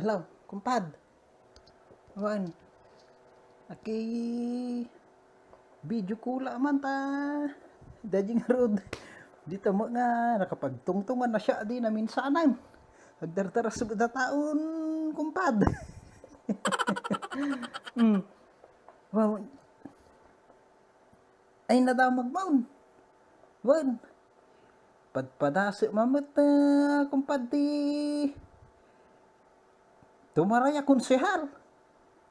Hello, kumpad. Wan, aki video kula man ta. Dajing road. Dito mo nga nakapagtungtungan na siya di na minsanan. Agdartara sa da taon, kumpad. Wow. Ay nadamag maun. Wan. Padpadasi mamut na kumpad di. Tumaraya konsehal.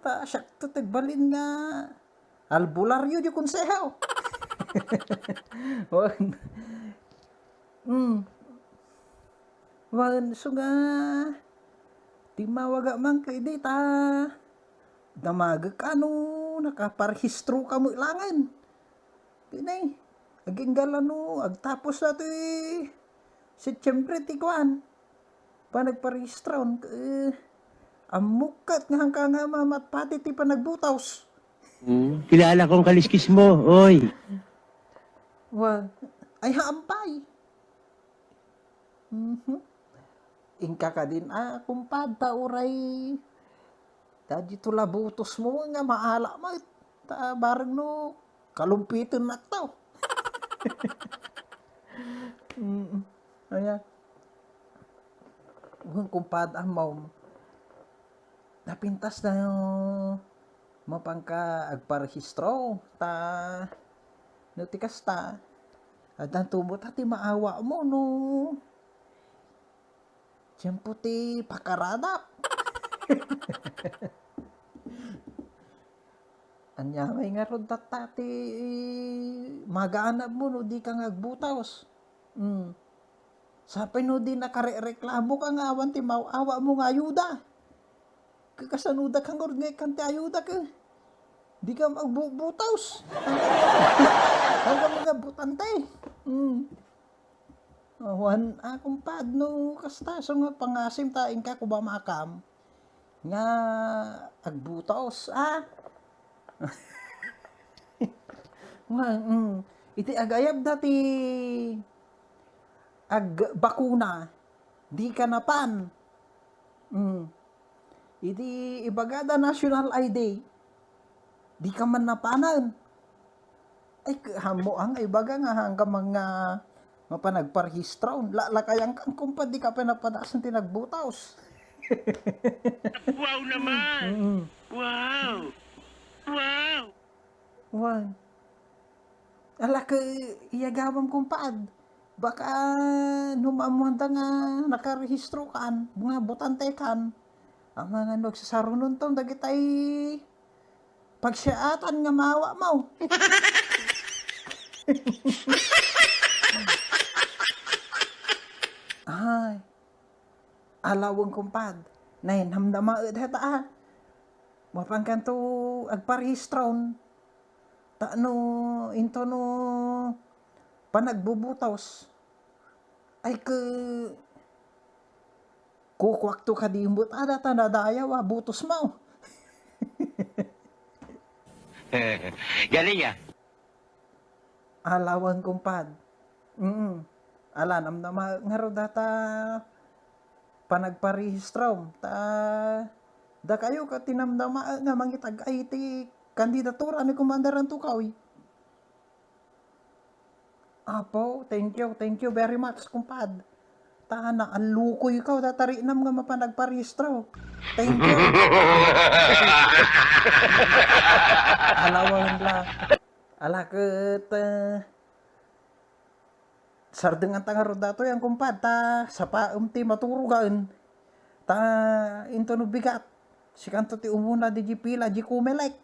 Ta siya to tagbalin nga albularyo di konsehal. Wan. Wan so nga timawaga man kay di ta damagag ano nakaparehistro ka mo ilangan. Pinay aging galano agtapos na to si siyempre ti kuan pa nagparehistron amukat nga hangka nga mamat pati ti panagbutaws. Kilala kong kaliskis mo, oy. Wag ay haampay. Ingka ka din kumpad ta uray ta dito labutos mo nga maala mo ta bareng no kalumpiton na taw. Ayan. Kumpad amaw napintas na yung mapangka agparehistro ta nutikas ta at ang tubot hati maawa mo no siyempo ti pakaradap. Anya may nga rod tatati magaanap mo no di ka ngagbutaws. Sapay no di nakareklamo ka nga awan ti maawa mo nga ayuda. Kakasanuda kang ngay kanti ayuda ka. Di ka magbutaws. Hanggang mga butante. Awan kumpad no kasta so nga pangasim taing ka kuba makam. Nga agbutaws iti agayab dati bakuna di ka napan. Iti ibagada National ID di ka man napanan. Ay hamo ang ibaga nga hanggang mga mapanagparehistro lalakayang kang kumpad di ka pinapadasan tinagbutaws. Wow naman! Wow! Wow! Wan. Ala ka iyagawam kumpad. Baka numamuhanda nga nakarehistro kan, mga butante kan. Ang mga nagsasarunon tong dagitay pagsiatan nga mawa mo. Ay. Alawang kumpad. Nain hamdama heta mapangkanto agparehistron. Ta no into no panagbubutaws. Ay kukwakto ka di imbut ta nadaya butos mo. Galing ah. Alawan kumpad. Ala namdama nga ro data panagparehistro ta da kayo ka tinamdama nga mangitag ay ti kandidatura ni Komandaran Tukaw. Apo, thank you very much kumpad. Tana ang lukoy ikaw datari nam nga mapanagparehistro. Thank you. Alawan la. Ala ket sardengan tanga rodato yang kumpad ta sapa ti maturugan ta into no bigat si kanto ti umuna di pila di kumelek.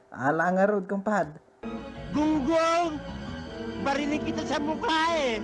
Ala nga rod kumpad. Gunggong! Barinig kita sa mukha eh!